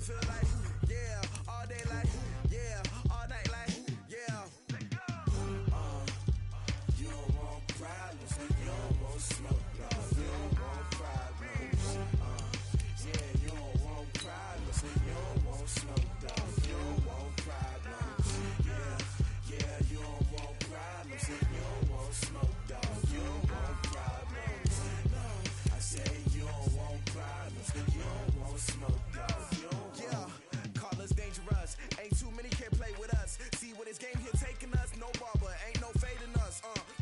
feel like, yeah, all day like, yeah, all night like, yeah. You don't want problems, you don't want smoke, dog. You don't want problems. Yeah, you don't want problems, you don't want smoke, dog. You don't want problems. Yeah, you don't want problems, you don't want smoke, dog. You don't want problems. No, I say you don't want problems, you don't want smoke, dog. You don't want. Yeah, call us dangerous. Ain't too many can play with us. See what this game here taking us. No barber, ain't no fading us.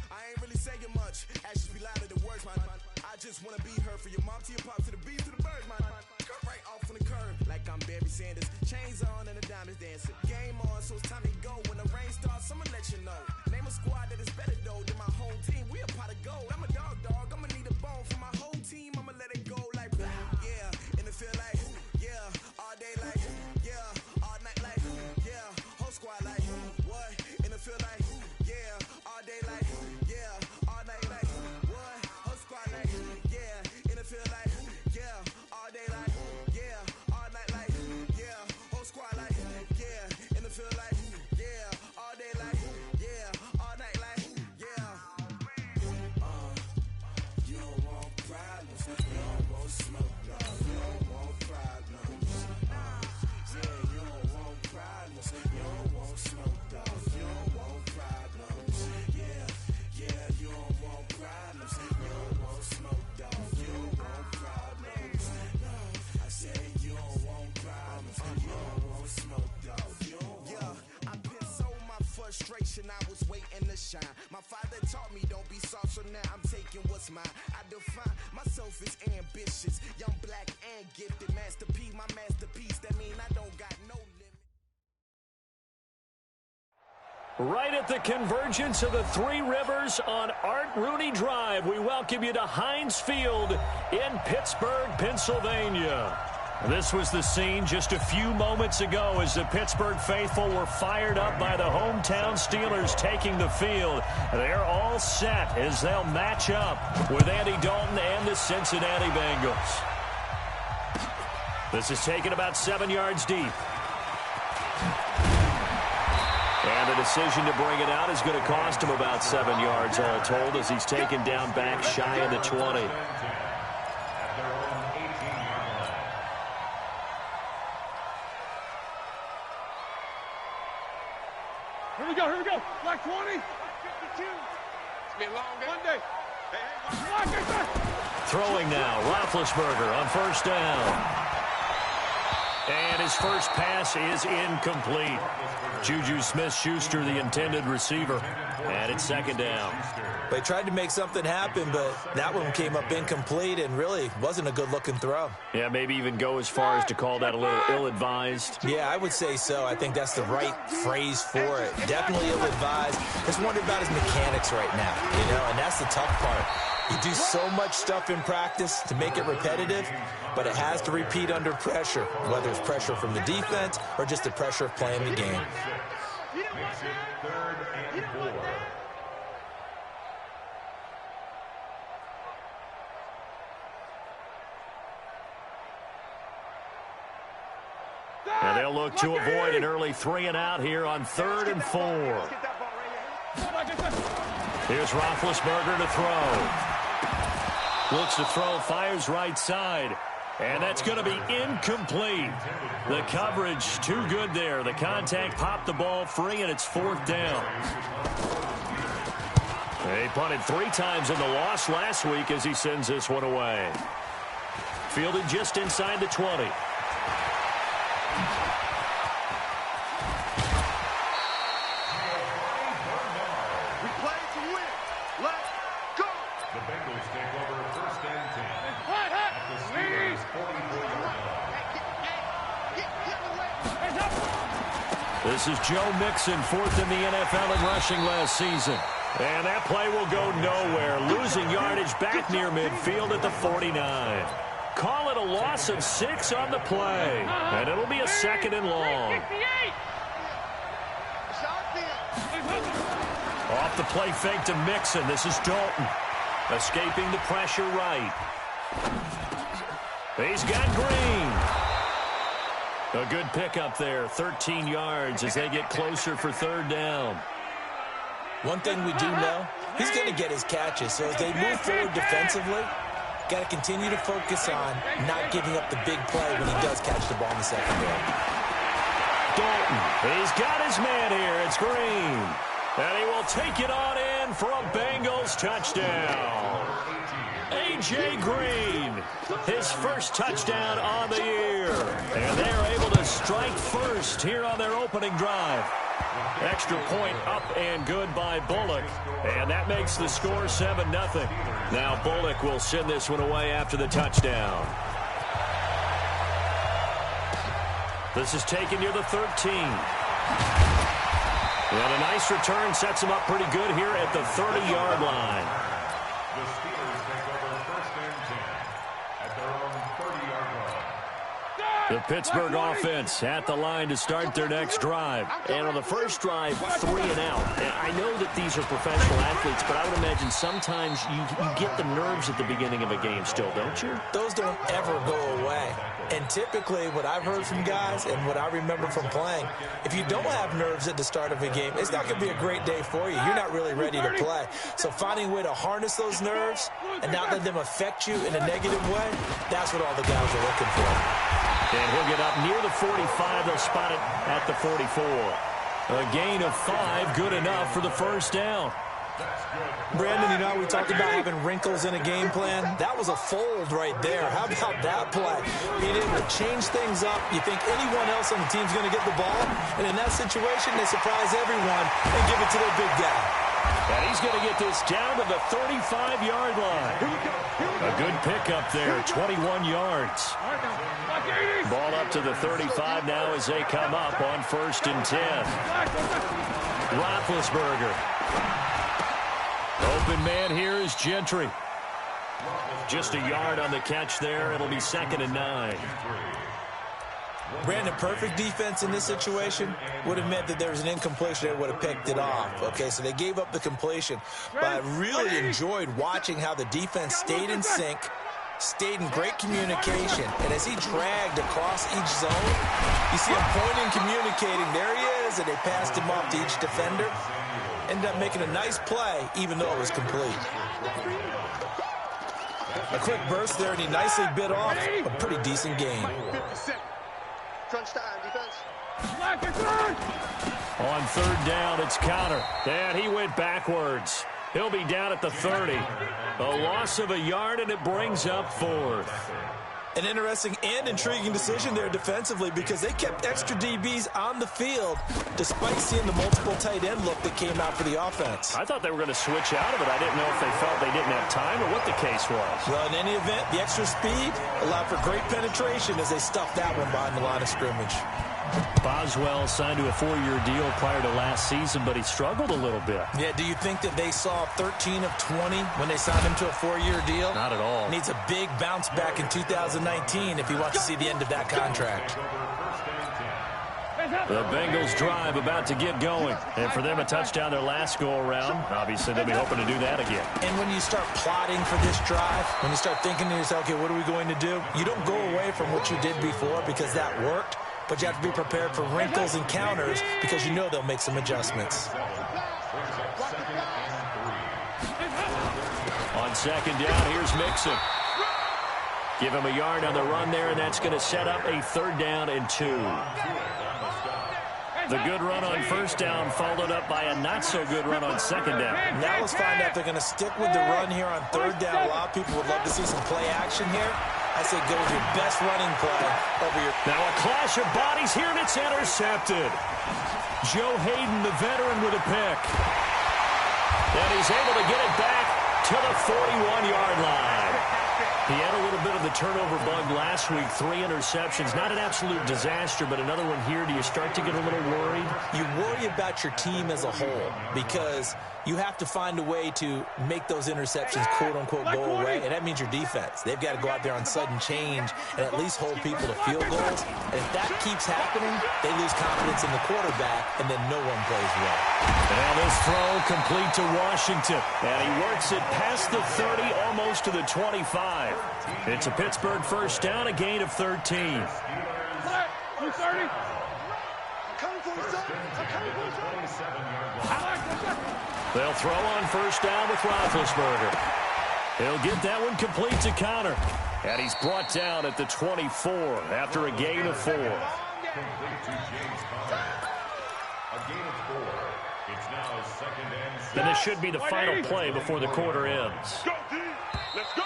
I ain't really saying much. Actions be louder than words, man. I just wanna be heard from your mom to your pop to the beat to the birds, man. Cut right off on the curb like I'm Barry Sanders. Chains on and the diamonds dancing. Game on, so it's time to go. When the rain starts, I'ma let you know. Name a squad that is better though than my home team. We a pot of gold. I'm a dog. I'ma need a bone for my whole team. I'ma let it go like yeah, and it feel like yeah, all day like yeah, all night like yeah, whole squad like what? And it feel like yeah, all day like yeah, all night like what? Whole squad like yeah, and it feel like yeah, all day like yeah, all night like yeah, whole squad like yeah, and it feel like yeah, all day like yeah, all night like yeah. You don't want problems, you don't want smoke, dog. You don't want problems. Yeah, you don't want problems, you don't want smoke, dog. You don't want problems. Yeah, you don't want problems, you don't want smoke, dog. You don't want problems. No, I say you don't want problems, you don't want smoke, dog. You don't want. Yeah, I've been so my frustration, I was waiting to shine. My father taught me don't be soft, so now I'm taking what's mine. I define myself as ambitious, young, black, and gifted. Masterpiece, my masterpiece. That mean I don't got no limit. Right at the convergence of the Three Rivers on Art Rooney Drive, we welcome you to Heinz Field in Pittsburgh, Pennsylvania. This was the scene just a few moments ago as the Pittsburgh faithful were fired up by the hometown Steelers taking the field. They're all set as they'll match up with Andy Dalton and the Cincinnati Bengals. This is taken about 7 yards deep. And the decision to bring it out is going to cost him about 7 yards all told as he's taken down back shy of the 20. Here we go. Black 20. 52. It's been a long day. One day. Throwing now, Roethlisberger on first down. And his first pass is incomplete. Juju Smith-Schuster, the intended receiver. And it's second down. They tried to make something happen, but that one came up incomplete and really wasn't a good-looking throw. Yeah, maybe even go as far as to call that a little ill-advised. Yeah, I would say so. I think that's the right phrase for it. Definitely ill-advised. Just wonder about his mechanics right now, and that's the tough part. You do so much stuff in practice to make it repetitive, but it has to repeat under pressure, whether it's pressure from the defense or just the pressure of playing the game. And they'll look to avoid an early 3-and-out here on 3rd and 4. Here's Roethlisberger to throw. Looks to throw, fires right side. And that's going to be incomplete. The coverage too good there. The contact popped the ball free, and it's 4th down. They punted 3 times in the loss last week as he sends this one away. Fielded just inside the 20. This is Joe Mixon, 4th in the NFL in rushing last season. And that play will go nowhere. Losing yardage back near midfield at the 49. Call it a loss of 6 on the play. And it'll be a 2nd and long. Off the play fake to Mixon. This is Dalton. Escaping the pressure right. He's got Green. A good pickup there, 13 yards as they get closer for third down. One thing we do know, he's going to get his catches. So as they move forward defensively, got to continue to focus on not giving up the big play when he does catch the ball in the secondary. Dalton, he's got his man here. It's Green. And he will take it on in for a Bengals touchdown. A.J. Green, his first touchdown on the year. And they're able to strike first here on their opening drive. Extra point up and good by Bullock. And that makes the score 7-0. Now Bullock will send this one away after the touchdown. This is taken near the 13. And a nice return sets him up pretty good here at the 30-yard line. The Steelers take over first and 10 at their own 30-yard line. The Pittsburgh offense at the line to start their next drive. And on the first drive, 3 and out. And I know that these are professional athletes, but I would imagine sometimes you get the nerves at the beginning of a game still, don't you? Those don't ever go away. And typically, what I've heard from guys and what I remember from playing, if you don't have nerves at the start of a game, it's not going to be a great day for you. You're not really ready to play. So finding a way to harness those nerves and not let them affect you in a negative way, that's what all the guys are looking for. And he'll get up near the 45. They'll spot it at the 44. A gain of 5, good enough for the first down. Brandon, you know, we talked about having wrinkles in a game plan. That was a fold right there. How about that play? Being able to change things up. You think anyone else on the team's going to get the ball, and in that situation, they surprise everyone and give it to their big guy. And he's going to get this down to the 35-yard line. A good pickup there, 21 yards. Ball up to the 35 now as they come up on 1st and 10. Roethlisberger. Open man here is Gentry. Just a yard on the catch there. It'll be 2nd and 9. Brandon, perfect defense in this situation would have meant that there was an incompletion. They would have picked it off. Okay, so they gave up the completion. But I really enjoyed watching how the defense stayed in sync, stayed in great communication. And as he dragged across each zone, you see him pointing, communicating. There he is, and they passed him off to each defender. Ended up making a nice play, even though it was complete. A quick burst there, and he nicely bit off a pretty decent gain. Crunch time, defense. On 3rd down, it's Counter. And he went backwards. He'll be down at the 30. A loss of a yard, and it brings up 4th. An interesting and intriguing decision there defensively because they kept extra DBs on the field despite seeing the multiple tight end look that came out for the offense. I thought they were going to switch out of it. I didn't know if they felt they didn't have time or what the case was. Well, in any event, the extra speed allowed for great penetration as they stuffed that one behind the line of scrimmage. Boswell signed to a 4-year deal prior to last season, but he struggled a little bit. Yeah, do you think that they saw 13 of 20 when they signed him to a 4-year deal? Not at all. Needs a big bounce back in 2019 if he wants to see the end of that contract. The Bengals drive about to get going. And for them, a touchdown their last go-around. Obviously, they'll be hoping to do that again. And when you start plotting for this drive, when you start thinking to yourself, okay, what are we going to do? You don't go away from what you did before because that worked. But you have to be prepared for wrinkles and counters because you know they'll make some adjustments. On 2nd down, here's Mixon. Give him a yard on the run there, and that's going to set up a 3rd down and 2. The good run on 1st down followed up by a not-so-good run on 2nd down. Now let's find out if they're going to stick with the run here on 3rd down. A lot of people would love to see some play action here. I say go with your best running play over your... Now a clash of bodies here, and it's intercepted. Joe Hayden, the veteran, with a pick. And he's able to get it back to the 41-yard line. He had a little bit of the turnover bug last week, 3 interceptions. Not an absolute disaster, but another one here. Do you start to get a little worried? You worry about your team as a whole because you have to find a way to make those interceptions, quote-unquote, go away, and that means your defense. They've got to go out there on sudden change and at least hold people to field goals. And if that keeps happening, they lose confidence in the quarterback, and then no one plays well. And this throw complete to Washington. And he works it past the 30, almost to the 25. It's a Pittsburgh 1st down, a gain of 13. 230. They'll throw on first down with Roethlisberger. He'll get that one complete to Connor. And he's brought down at the 24 after a gain of 4. Complete to James Conner. A gain of 4. It's now 2nd and 6. And this should be the final play before the quarter ends. Go, D. Let's go.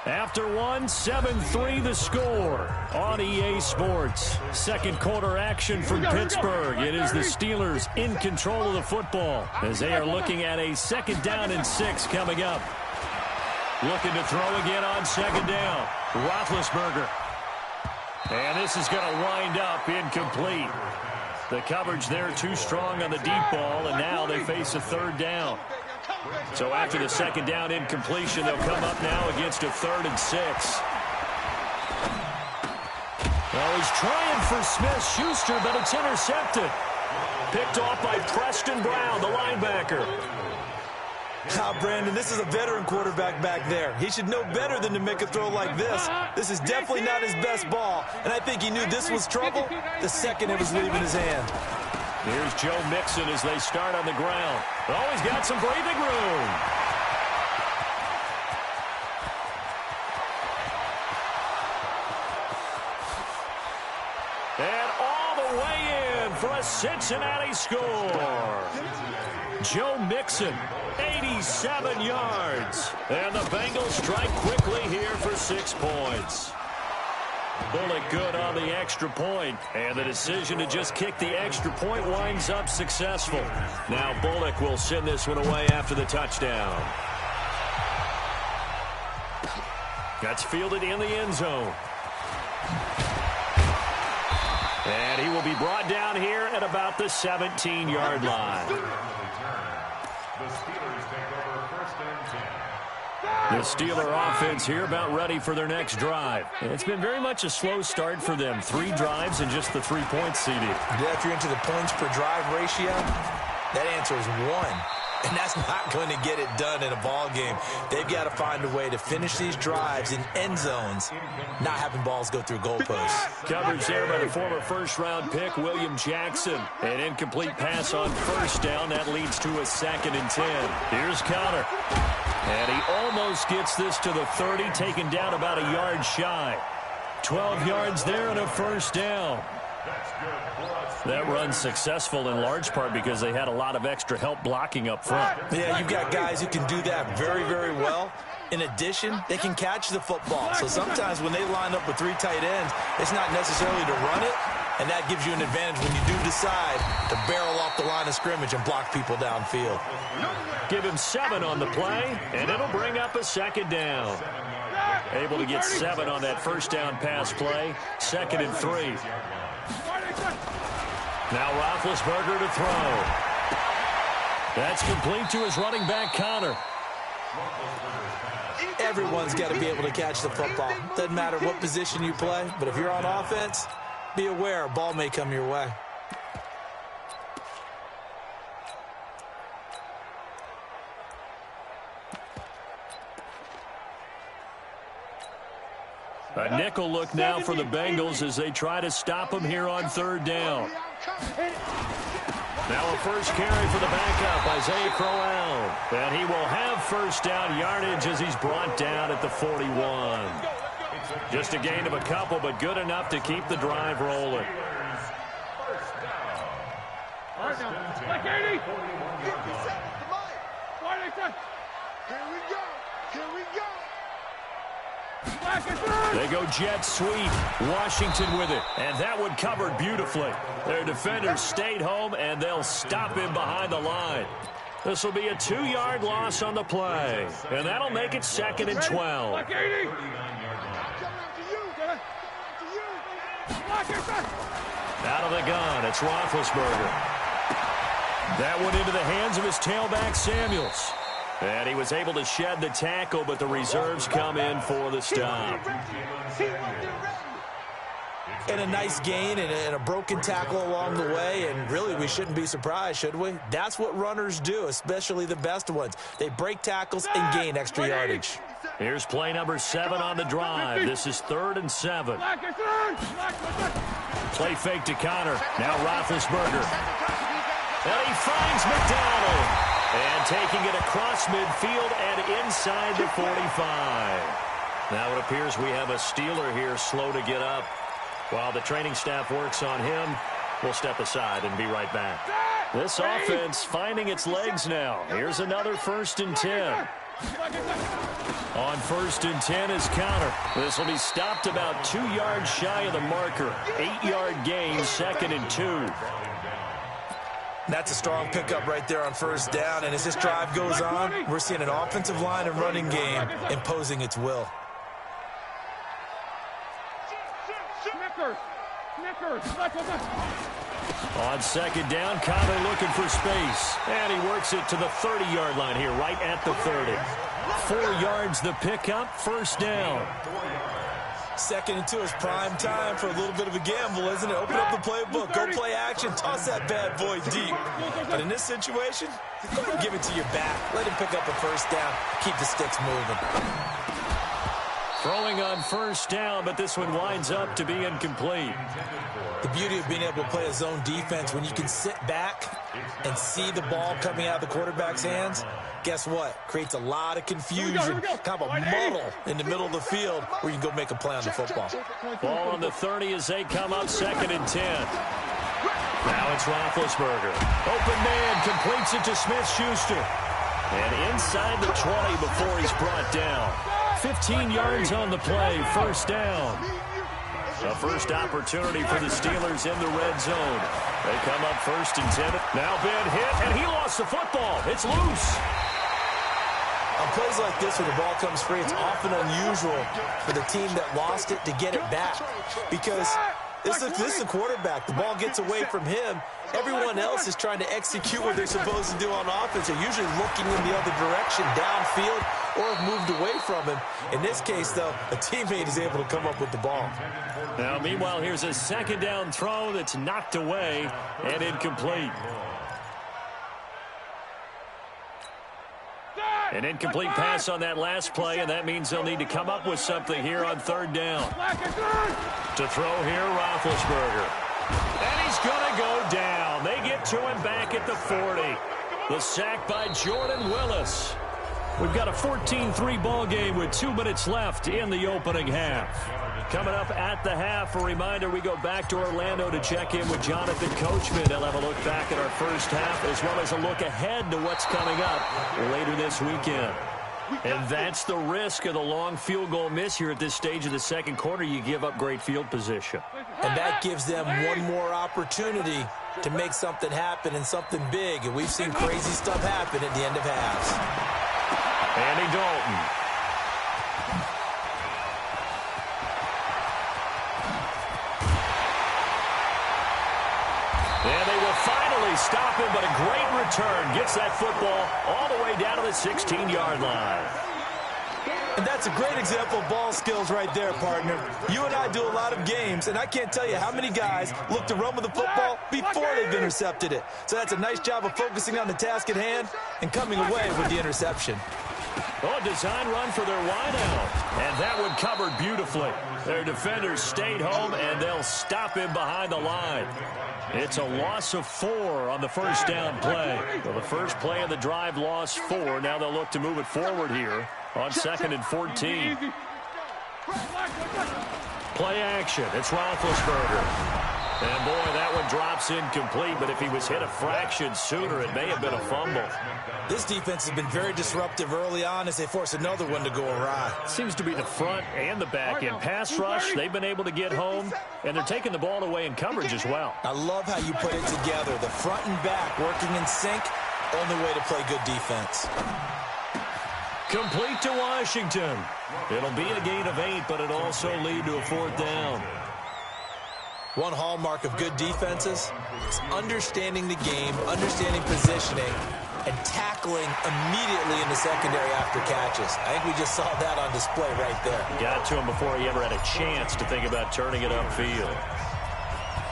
After 1, 7-3 the score on EA Sports. Second quarter action from Pittsburgh. It is the Steelers in control of the football as they are looking at a 2nd down and 6 coming up. Looking to throw again on 2nd down. Roethlisberger. And this is going to wind up incomplete. The coverage there too strong on the deep ball, and now they face a 3rd down. So after the 2nd down incompletion, they'll come up now against a 3rd and 6. Well, he's trying for Smith-Schuster, but it's intercepted. Picked off by Preston Brown, the linebacker. Brandon, this is a veteran quarterback back there. He should know better than to make a throw like this. This is definitely not his best ball, and I think he knew this was trouble the second it was leaving his hand. Here's Joe Mixon as they start on the ground. Oh, he's got some breathing room. And all the way in for a Cincinnati score. Joe Mixon, 87 yards. And the Bengals strike quickly here for 6 points. Bullock good on the extra point, and the decision to just kick the extra point winds up successful. Now Bullock will send this one away after the touchdown. That's fielded in the end zone. And he will be brought down here at about the 17-yard line. The Steelers take over 1st and 10. The Steeler offense here about ready for their next drive. It's been very much a slow start for them. 3 drives and just the 3 points seeded. Yeah, if you're into the points per drive ratio, that answer is 1. And that's not going to get it done in a ball game. They've got to find a way to finish these drives in end zones, not having balls go through goalposts. Coverage there by the former first-round pick, William Jackson. An incomplete pass on first down. That leads to a 2nd and 10. Here's Connor. And he almost gets this to the 30, taken down about a yard shy. 12 yards there and a first down. That run's successful in large part because they had a lot of extra help blocking up front. Yeah, you've got guys who can do that very, very well. In addition, they can catch the football. So sometimes when they line up with 3 tight ends, it's not necessarily to run it, and that gives you an advantage when you do decide to barrel off the line of scrimmage and block people downfield. Give him 7 on the play, and it'll bring up a 2nd down. Able to get 7 on that first down pass play. 2nd and 3. Now Roethlisberger to throw. That's complete to his running back, Connor. Everyone's got to be able to catch the football. Doesn't matter what position you play, but if you're on offense, be aware a ball may come your way. A nickel look now for the Bengals as they try to stop him here on 3rd down. Now a first carry for the backup, Isaiah Crowell. And he will have first down yardage as he's brought down at the 41. Just a gain of a couple, but good enough to keep the drive rolling. Like 80. They go jet sweep. Washington with it. And that one covered beautifully. Their defenders stayed home, and they'll stop him behind the line. This will be a 2-yard loss on the play. And that'll make it 2nd and 12. Like 80. Out of the gun, it's Roethlisberger. That one into the hands of his tailback, Samuels. And he was able to shed the tackle, but the reserves come in for the stop. And a nice gain and a broken tackle along the way, and really we shouldn't be surprised, should we? That's what runners do, especially the best ones. They break tackles and gain extra yardage. Here's play number 7 on the drive. This is 3rd and 7. Play fake to Connor. Now Roethlisberger. And he finds McDonald. And taking it across midfield and inside the 45. Now it appears we have a Steeler here slow to get up. While the training staff works on him, we'll step aside and be right back. This offense finding its legs now. Here's another 1st and 10. On 1st and 10 is Connor. This will be stopped about 2 yards shy of the marker. 8-yard gain, 2nd and 2. That's a strong pickup right there on 1st down. And as this drive goes on, we're seeing an offensive line and running game imposing its will. On 2nd down, Connor looking for space. And he works it to the 30-yard line here, right at the 30. 4 yards the pickup, 1st down. 2nd and 2 is prime time for a little bit of a gamble, isn't it? Open up the playbook, go play action, toss that bad boy deep. But in this situation, go ahead and give it to your back. Let him pick up a 1st down, keep the sticks moving. Throwing on 1st down, but this one winds up to be incomplete. The beauty of being able to play a zone defense, when you can sit back and see the ball coming out of the quarterback's hands, guess what? Creates a lot of confusion, kind of a muddle in the middle of the field where you can go make a play on the football. Ball on the 30 as they come up, 2nd and 10. Now it's Roethlisberger. Open man, completes it to Smith-Schuster. And inside the 20 before he's brought down. 15 yards on the play, 1st down. The first opportunity for the Steelers in the red zone. They come up 1st and 10. Now Ben hit, and he lost the football. It's loose. On plays like this where the ball comes free, it's often unusual for the team that lost it to get it back. Because this is a quarterback. The ball gets away from him. Everyone else is trying to execute what they're supposed to do on offense. They're usually looking in the other direction, downfield, or have moved away from him. In this case, though, a teammate is able to come up with the ball. Now, meanwhile, here's a 2nd down throw that's knocked away and incomplete. An incomplete pass on that last play, and that means they'll need to come up with something here on 3rd down. To throw here, Roethlisberger. And he's going to go down. They get to him back at the 40. The sack by Jordan Willis. We've got a 14-3 ball game with 2 minutes left in the opening half. Coming up at the half, a reminder, we go back to Orlando to check in with Jonathan Coachman. They'll have a look back at our first half as well as a look ahead to what's coming up later this weekend. And that's the risk of the long field goal miss here at this stage of the 2nd quarter. You give up great field position. And that gives them one more opportunity to make something happen and something big. And we've seen crazy stuff happen at the end of halves. Andy Dalton. And they will finally stop him, but a great return. Gets that football all the way down to the 16-yard line. And that's a great example of ball skills right there, partner. You and I do a lot of games, and I can't tell you how many guys look to run with the football before they've intercepted it. So that's a nice job of focusing on the task at hand and coming away with the interception. Oh, a design run for their wideout. And that one covered beautifully. Their defenders stayed home, and they'll stop him behind the line. It's a loss of 4 on the 1st down play. So the first play of the drive lost 4. Now they'll look to move it forward here on 2nd and 14. Play action. It's Roethlisberger. And, boy, that one drops incomplete, but if he was hit a fraction sooner, it may have been a fumble. This defense has been very disruptive early on as they force another one to go awry. Seems to be the front and the back. In pass rush, they've been able to get home, and they're taking the ball away in coverage as well. I love how you put it together. The front and back working in sync, only way to play good defense. Complete to Washington. It'll be a gain of 8, but it'll also lead to a 4th down. One hallmark of good defenses is understanding the game, understanding positioning, and tackling immediately in the secondary after catches. I think we just saw that on display right there. Got to him before he ever had a chance to think about turning it upfield.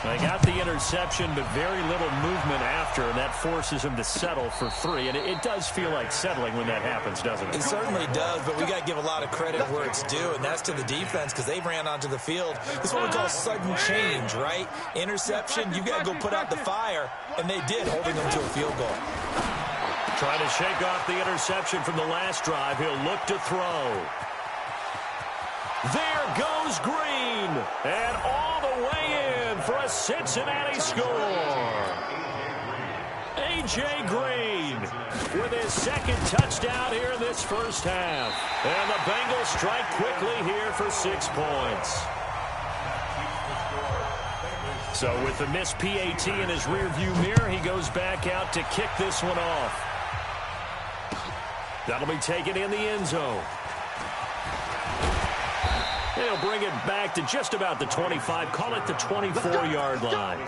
They got the interception, but very little movement after, and that forces him to settle for 3. And it does feel like settling when that happens, doesn't it? It certainly does, but we got to give a lot of credit where it's due, and that's to the defense because they ran onto the field. It's what we call sudden change, right? Interception, you got to go put out the fire, and they did, holding them to a field goal. Trying to shake off the interception from the last drive. He'll look to throw. There goes Green, and all the way in for a Cincinnati score. A.J. Green with his second touchdown here in this first half. And the Bengals strike quickly here for 6 points. So with the missed PAT in his rearview mirror, he goes back out to kick this one off. That'll be taken in the end zone. They'll bring it back to just about the 25. Call it the 24-yard line.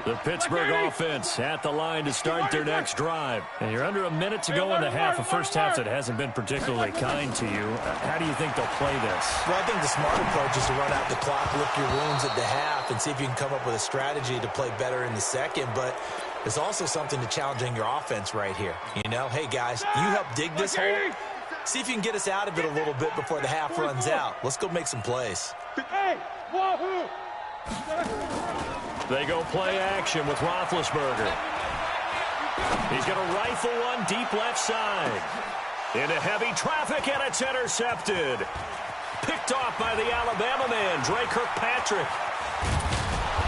The Pittsburgh offense at the line to start their next drive. And you're under a minute to go in the half, a first half that hasn't been particularly kind to you. How do you think they'll play this? Well, I think the smart approach is to run out the clock, lick your wounds at the half, and see if you can come up with a strategy to play better in the second. But there's also something to challenging your offense right here. You know, hey, guys, you help dig this hole. See if you can get us out of it a little bit before the half runs out. Let's go make some plays. Hey, wahoo! They go play action with Roethlisberger. He's going to rifle one deep left side. Into heavy traffic, and it's intercepted. Picked off by the Alabama man, Dre Kirkpatrick.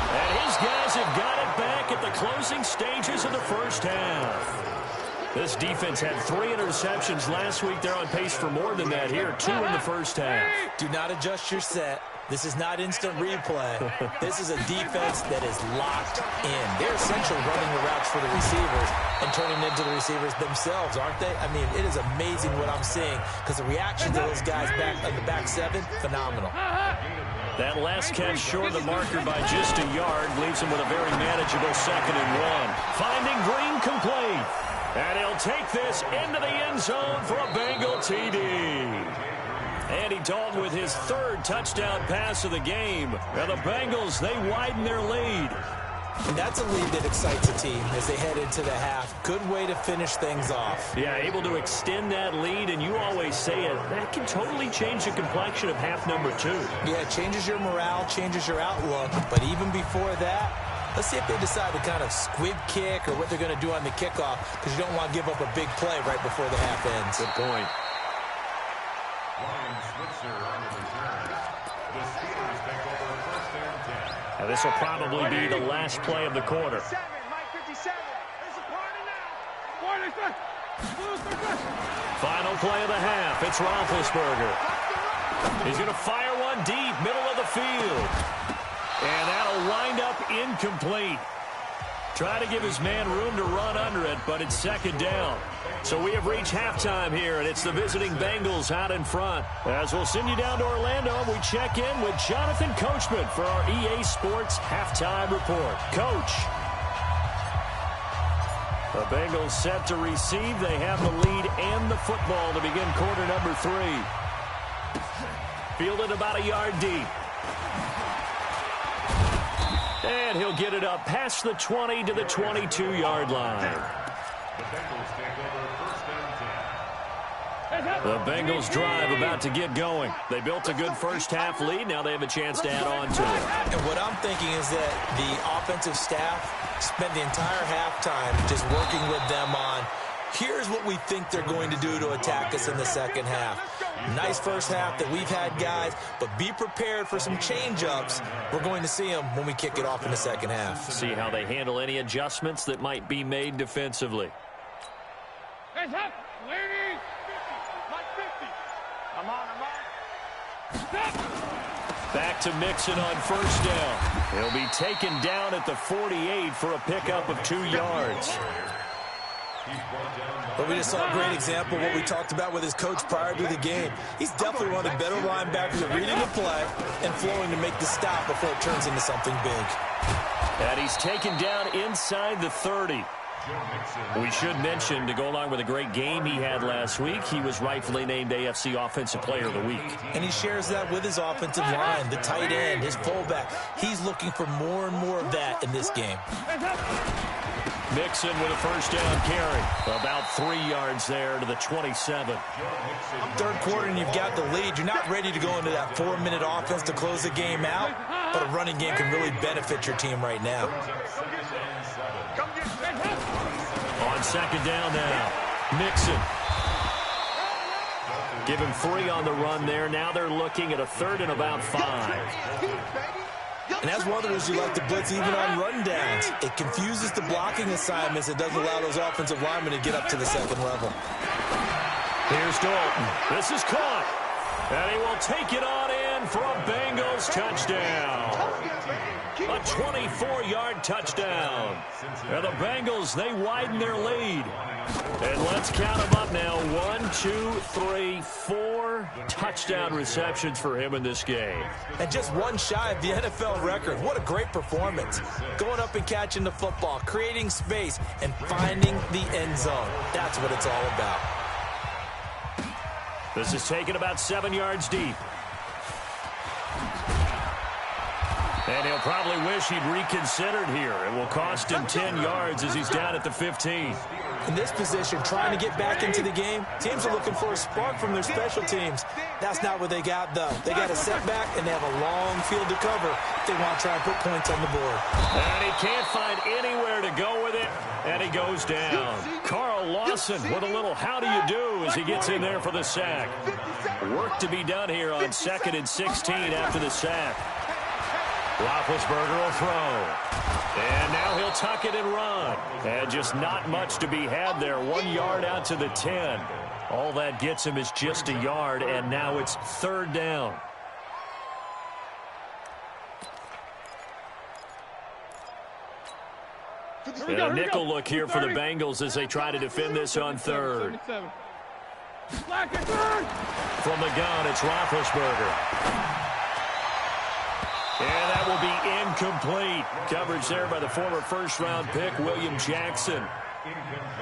And his guys have got it back at the closing stages of the first half. This defense had 3 interceptions last week. They're on pace for more than that here. 2 in the first half. Do not adjust your set. This is not instant replay. This is a defense that is locked in. They're essentially running the routes for the receivers and turning into the receivers themselves, aren't they? I mean, it is amazing what I'm seeing because the reaction to those guys back on the back 7, phenomenal. That last catch short of the marker by just a yard leaves him with a very manageable 2nd and 1. Finding Green complete. And he'll take this into the end zone for a Bengal TD. Andy Dalton with his 3rd touchdown pass of the game. Now the Bengals, they widen their lead. And that's a lead that excites a team as they head into the half. Good way to finish things off. Yeah, able to extend that lead, and you always say it, that can totally change the complexion of half number 2. Yeah, it changes your morale, changes your outlook. But even before that, let's see if they decide to kind of squib kick or what they're going to do on the kickoff because you don't want to give up a big play right before the half ends. Good point. Now this will probably be the last play of the quarter. Final play of the half. It's Roethlisberger. He's going to fire one deep, middle of the field. And that'll wind up incomplete. Trying to give his man room to run under it, but it's 2nd down. So we have reached halftime here, and it's the visiting Bengals out in front. As we'll send you down to Orlando, we check in with Jonathan Coachman for our EA Sports Halftime Report. Coach. The Bengals set to receive. They have the lead and the football to begin quarter number 3. Fielded about a yard deep. And he'll get it up past the 20 to the 22-yard line. The Bengals drive about to get going. They built a good first half lead. Now they have a chance to add on to it. And what I'm thinking is that the offensive staff spent the entire halftime just working with them on, here's what we think they're going to do to attack us in the second half. Nice first half that we've had, guys, but be prepared for some change-ups. We're going to see them when we kick it off in the second half. See how they handle any adjustments that might be made defensively. Hands up, ladies. 50, like 50. I'm on. Stop. Back to Mixon on first down. He'll be taken down at the 48 for a pickup of 2 yards. But we just saw a great example of what we talked about with his coach prior to the game. He's definitely one of the better linebackers at reading the play and flowing to make the stop before it turns into something big. And he's taken down inside the 30. We should mention, to go along with a great game he had last week, he was rightfully named AFC Offensive Player of the Week. And he shares that with his offensive line, the tight end, his fullback. He's looking for more and more of that in this game. Mixon with a first down carry. About 3 yards there to the 27. Third quarter and you've got the lead. You're not ready to go into that 4-minute offense to close the game out, but a running game can really benefit your team right now. On second down now, Mixon. Give him 3 on the run there. Now they're looking at a third and about 5. And as one of the reasons you like to blitz even on run downs. It confuses the blocking assignments. It doesn't allow those offensive linemen to get up to the second level. Here's Dalton. This is caught. And he will take it on in for a Bengals touchdown. A 24-yard touchdown. And the Bengals, they widen their lead. And let's count them up now. 1, 2, 3, 4 touchdown receptions for him in this game. And just one shy of the NFL record. What a great performance. Going up and catching the football, creating space, and finding the end zone. That's what it's all about. This is taken about 7 yards deep. And he'll probably wish he'd reconsidered here. It will cost him 10 yards as he's down at the 15. In this position, trying to get back into the game, teams are looking for a spark from their special teams. That's not what they got, though. They got a setback, and they have a long field to cover if they want to try and put points on the board. And he can't find anywhere to go with it, and he goes down. Carl Lawson with a little how do you do as he gets in there for the sack. Work to be done here on 2nd and 16 after the sack. Roethlisberger will throw. And now he'll tuck it and run. And just not much to be had there. 1 yard out to the 10. All that gets him is just a yard, and now it's third down. And a nickel look here for the Bengals as they try to defend this on third. From the gun, it's Roethlisberger. And that will be incomplete. Coverage there by the former first-round pick, William Jackson.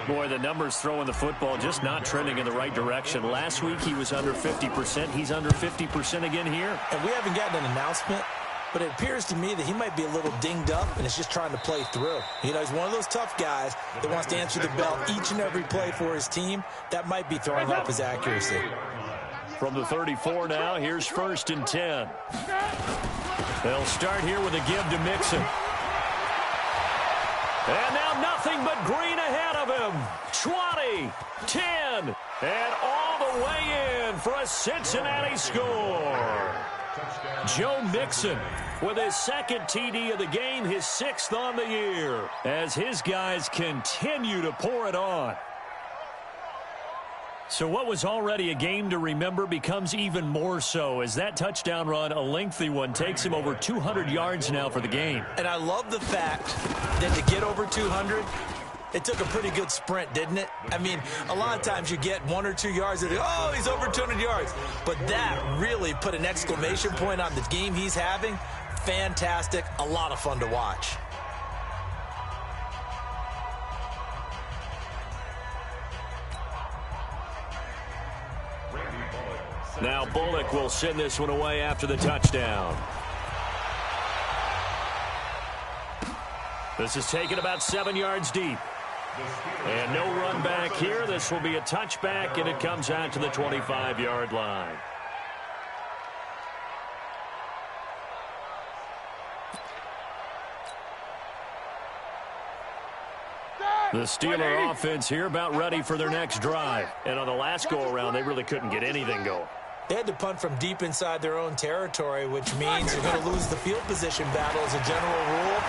Boy, the numbers throwing the football just not trending in the right direction. Last week he was under 50%. He's under 50% again here. And we haven't gotten an announcement, but it appears to me that he might be a little dinged up and is just trying to play through. You know, he's one of those tough guys that wants to answer the bell each and every play for his team. That might be throwing off his accuracy. From the 34 now, here's 1st and 10. They'll start here with a give to Mixon. And now nothing but green ahead of him. 20, 10, and all the way in for a Cincinnati score. Joe Mixon with his 2nd TD of the game, his 6th on the year, as his guys continue to pour it on. So what was already a game to remember becomes even more so as that touchdown run, a lengthy one, takes him over 200 yards now for the game. And I love the fact that to get over 200, it took a pretty good sprint, didn't it? I mean, a lot of times you get 1 or 2 yards and oh, he's over 200 yards. But that really put an exclamation point on the game he's having. Fantastic, a lot of fun to watch. Now Bullock will send this one away after the touchdown. This is taken about 7 yards deep. And no run back here. This will be a touchback, and it comes out to the 25-yard line. The Steeler offense here about ready for their next drive. And on the last go-around, they really couldn't get anything going. They had to punt from deep inside their own territory, which means they're going to lose the field position battle as a general rule.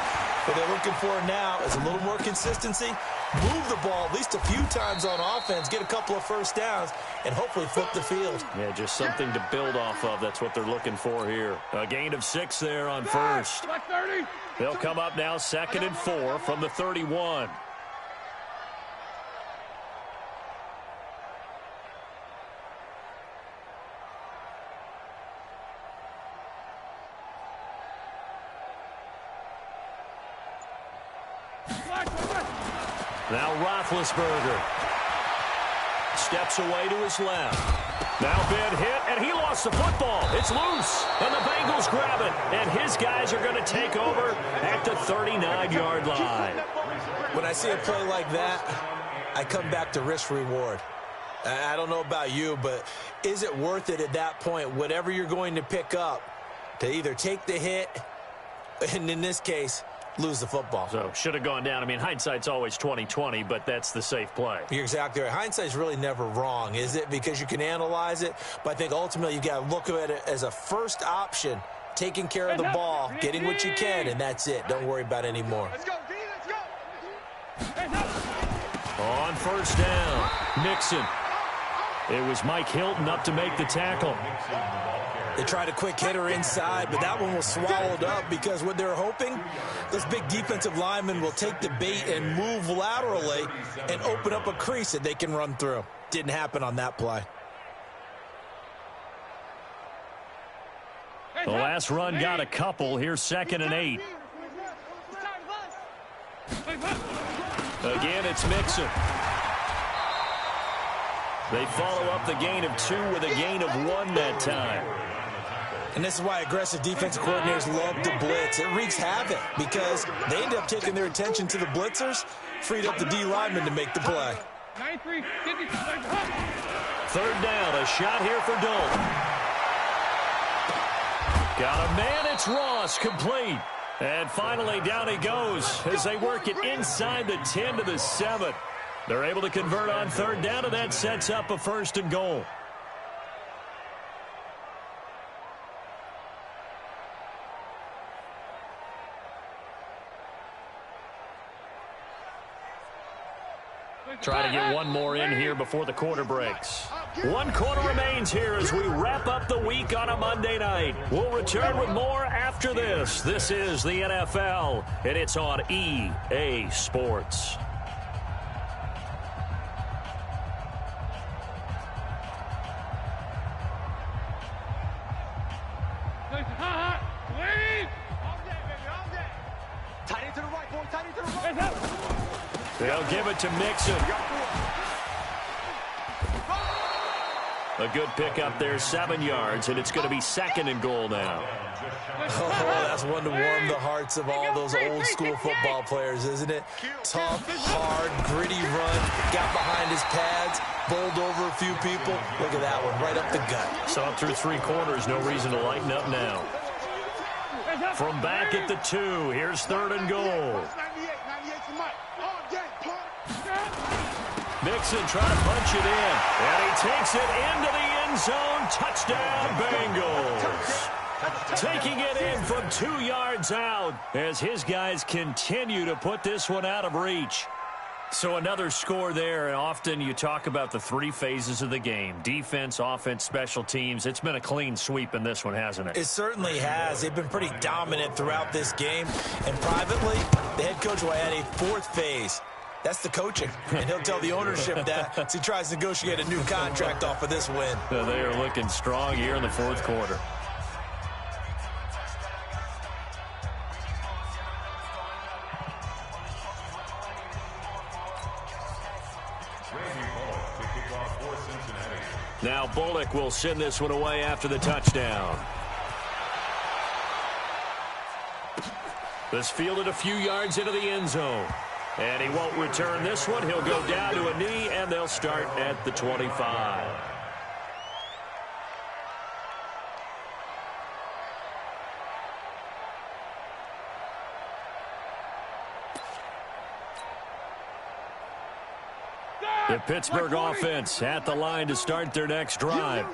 What they're looking for now is a little more consistency, move the ball at least a few times on offense, get a couple of first downs, and hopefully flip the field. Yeah, just something to build off of. That's what they're looking for here. A gain of 6 there on first. They'll come up now 2nd and 4 from the 31. Now Roethlisberger steps away to his left. Now bad hit, and he lost the football. It's loose, and the Bengals grab it. And his guys are going to take over at the 39-yard line. When I see a play like that, I come back to risk-reward. I don't know about you, but is it worth it at that point, whatever you're going to pick up, to either take the hit, and in this case, lose the football? So, should have gone down. I mean, hindsight's always 20/20, but that's the safe play. You're exactly right. Hindsight's really never wrong, is it? Because you can analyze it, but I think ultimately you got to look at it as a first option, taking care of the ball, getting what you can, and that's it. Don't worry about it anymore. Let's go, D, let's go. On first down, Mixon. It was Mike Hilton up to make the tackle. They tried a quick hitter inside, but that one was swallowed up because what they're hoping, those big defensive linemen will take the bait and move laterally and open up a crease that they can run through. Didn't happen on that play. The last run got a couple. Here's 2nd and 8. Again, it's Mixon. They follow up the gain of 2 with a gain of 1 that time. And this is why aggressive defensive coordinators love to blitz. It wreaks havoc because they end up taking their attention to the blitzers, freed up the D lineman to make the play. 3rd down, a shot here for Dalton. Got a man, it's Ross, complete. And finally down he goes as they work it inside the 10 to the 7. They're able to convert on 3rd down, and that sets up a 1st and goal. Try to get one more in here before the quarter breaks. 1 quarter remains here as we wrap up the week on a Monday night. We'll return with more after this. This is the NFL, and it's on EA Sports. They'll give it to Mixon. A good pickup there, 7 yards, and it's going to be 2nd and goal now. Oh, that's one to warm the hearts of all those old-school football players, isn't it? Tough, hard, gritty run, got behind his pads, bowled over a few people. Look at that one, right up the gut. Saw it through 3 quarters, no reason to lighten up now. From back at the 2, here's 3rd and goal. Mixon trying to punch it in, and he takes it into the end zone. Touchdown, Bengals. Taking it in from 2 yards out as his guys continue to put this one out of reach. So another score there, and often you talk about the 3 phases of the game. Defense, offense, special teams. It's been a clean sweep in this one, hasn't it? It certainly has. They've been pretty dominant throughout this game. And privately, the head coach will add a 4th phase. That's the coaching, and he'll tell the ownership that as he tries to negotiate a new contract off of this win. They are looking strong here in the 4th quarter. Now Bullock will send this one away after the touchdown. This fielded a few yards into the end zone. And he won't return this one. He'll go down to a knee, and they'll start at the 25. The Pittsburgh offense at the line to start their next drive.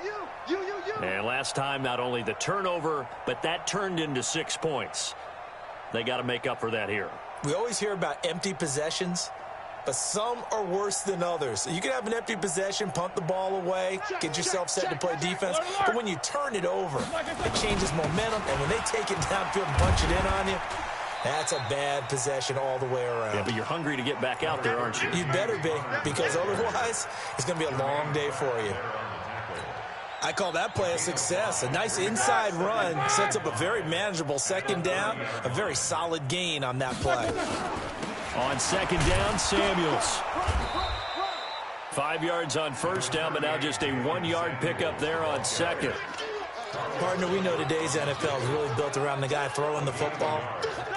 And last time, not only the turnover, but that turned into 6 points. They got to make up for that here. We always hear about empty possessions, but some are worse than others. You can have an empty possession, punt the ball away, get yourself set to play defense, but when you turn it over, it changes momentum, and when they take it downfield and punch it in on you, that's a bad possession all the way around. Yeah, but you're hungry to get back out there, aren't you? You better be, because otherwise, it's going to be a long day for you. I call that play a success. A nice inside run sets up a very manageable 2nd down, a very solid gain on that play. On second down, Samuels. 5 yards on first down, but now just a 1-yard pickup there on second. Partner, we know today's NFL is really built around the guy throwing the football.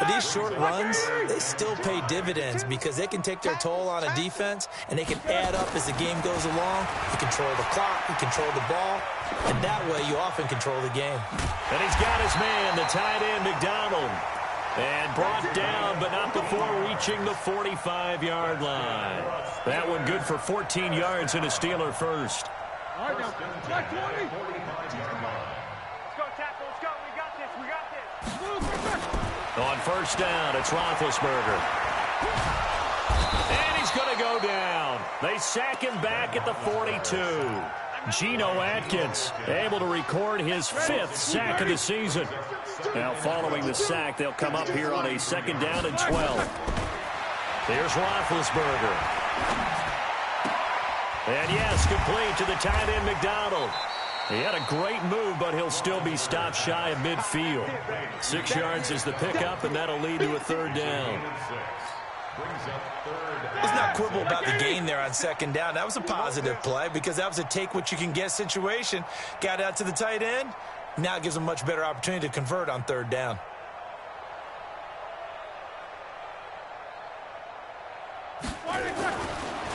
But these short runs, they still pay dividends because they can take their toll on a defense, and they can add up as the game goes along. You control the clock, you control the ball, and that way you often control the game. And he's got his man, the tight end, McDonald. And brought down, but not before reaching the 45-yard line. That one good for 14 yards and a Steeler first. All right, now, flat 20. Let's go, tackle. Let's go. We got this. We got this. On first down, it's Roethlisberger. And he's going to go down. They sack him back at the 42. Geno Atkins able to record his 5th sack of the season. Now following the sack, they'll come up here on a second down and 12. Here's Roethlisberger. And yes, complete to the tight end McDonald. He had a great move, but he'll still be stopped shy of midfield. 6 yards is the pickup, and that'll lead to a third down. Let's not quibble about the gain there on second down. That was a positive play because that was a take-what-you-can-get situation. Got out to the tight end. Now it gives them a much better opportunity to convert on third down.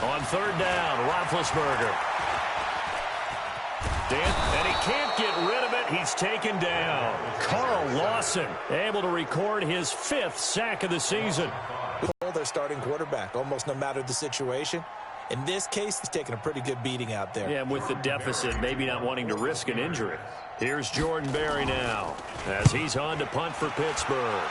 On third down, Roethlisberger. And he can't get rid of it. He's taken down. Carl Lawson able to record his 5th sack of the season. Their starting quarterback, almost no matter the situation. In this case, he's taking a pretty good beating out there. Yeah, and with the deficit, maybe not wanting to risk an injury. Here's Jordan Berry now as he's on to punt for Pittsburgh.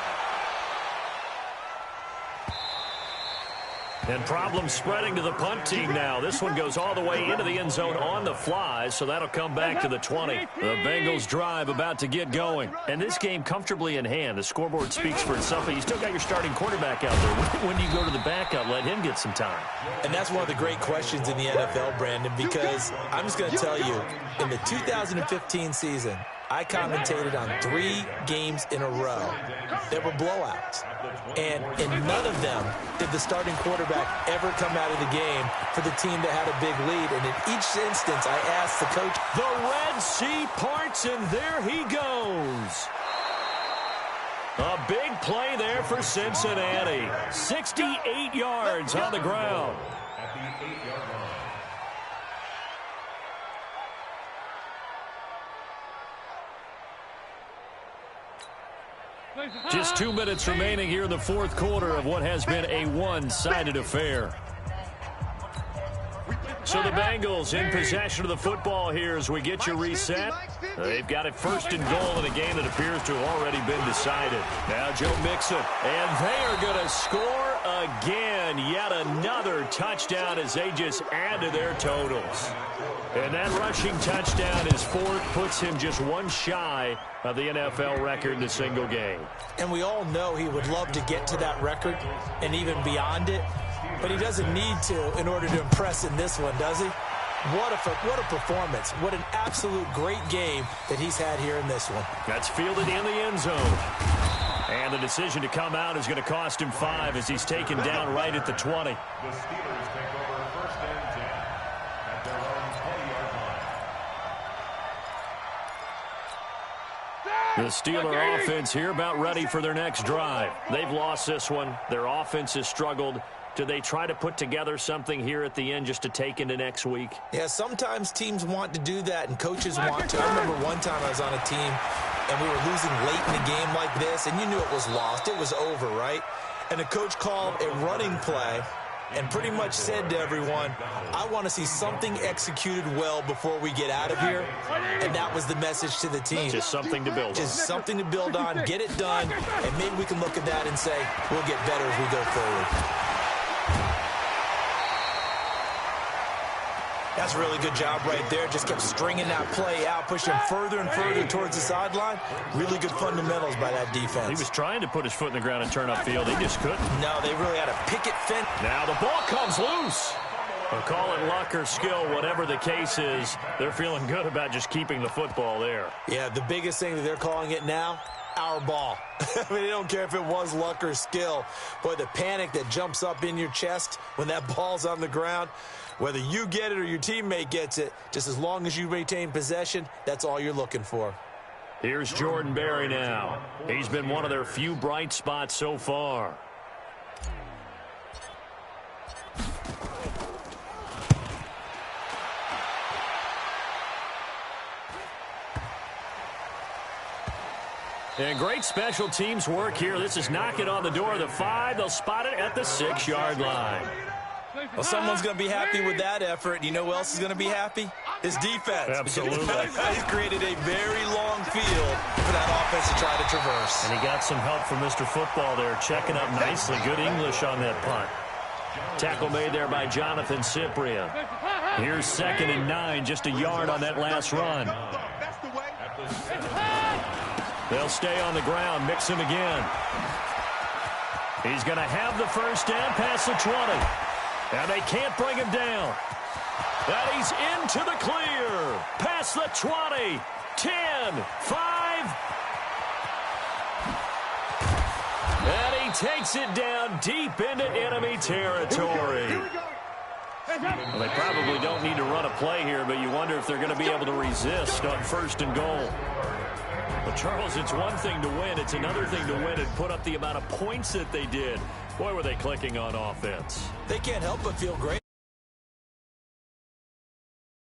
And problems spreading to the punt team now. This one goes all the way into the end zone on the fly, so that'll come back to the 20. The Bengals drive about to get going. And this game comfortably in hand. The scoreboard speaks for itself, but you still got your starting quarterback out there. When do you go to the backup? Let him get some time. And that's one of the great questions in the NFL, Brandon, because I'm just going to tell you, in the 2015 season, I commentated on 3 games in a row. They were blowouts. And in none of them did the starting quarterback ever come out of the game for the team that had a big lead. And in each instance, I asked the coach. The Red Sea parts, and there he goes. A big play there for Cincinnati. 68 yards on the ground. At the 8-yard line. Just 2 minutes remaining here in the fourth quarter of what has been a one-sided affair. So the Bengals in possession of the football here as we get you reset. They've got it first and goal in a game that appears to have already been decided. Now Joe Mixon, and they are going to score again. Yet another touchdown as they just add to their totals. And that rushing touchdown is 4th, puts him just one shy of the NFL record in a single game. And we all know he would love to get to that record and even beyond it. But he doesn't need to in order to impress in this one, does he? What a performance. What an absolute great game that he's had here in this one. That's fielded in the end zone. And the decision to come out is going to cost him 5 as he's taken down right at the 20. The Steelers take over first and 10 at their own 20-yard line. The Steeler offense here about ready for their next drive. They've lost this one. Their offense has struggled. Do they try to put together something here at the end just to take into next week? Yeah, sometimes teams want to do that and coaches want to. I remember one time I was on a team and we were losing late in a game like this and you knew it was lost. It was over, right? And the coach called a running play and pretty much said to everyone, I want to see something executed well before we get out of here. And that was the message to the team. Just something to build on. Just something to build on, get it done, and maybe we can look at that and say, we'll get better as we go forward. That's a really good job right there. Just kept stringing that play out, pushing further and further towards the sideline. Really good fundamentals by that defense. He was trying to put his foot in the ground and turn upfield. He just couldn't. No, they really had a picket fence. Now the ball comes loose. Or call it luck or skill, whatever the case is, they're feeling good about just keeping the football there. Yeah, the biggest thing that they're calling it now, our ball. I mean, I don't care if it was luck or skill. Boy, the panic that jumps up in your chest when that ball's on the ground, whether you get it or your teammate gets it, just as long as you retain possession, that's all you're looking for. Here's Jordan Berry now. He's been one of their few bright spots so far. And great special teams work here. This is knocking on the door of the 5. They'll spot it at the 6-yard line. Well, someone's going to be happy with that effort. You know who else is going to be happy? His defense. Absolutely. He's created a very long field for that offense to try to traverse. And he got some help from Mr. Football there, checking up nicely. Good English on that punt. Tackle made there by Jonathan Cyprian. Here's 2nd and 9, just a yard on that last run. They'll stay on the ground, mix him again. He's going to have the first down past the 20. And they can't bring him down. And he's into the clear. Past the 20, 10, 5. And he takes it down deep into enemy territory. Well, they probably don't need to run a play here, but you wonder if they're going to be able to resist on 1st and goal. But, Charles, it's one thing to win. It's another thing to win and put up the amount of points that they did. Boy, were they clicking on offense. They can't help but feel great.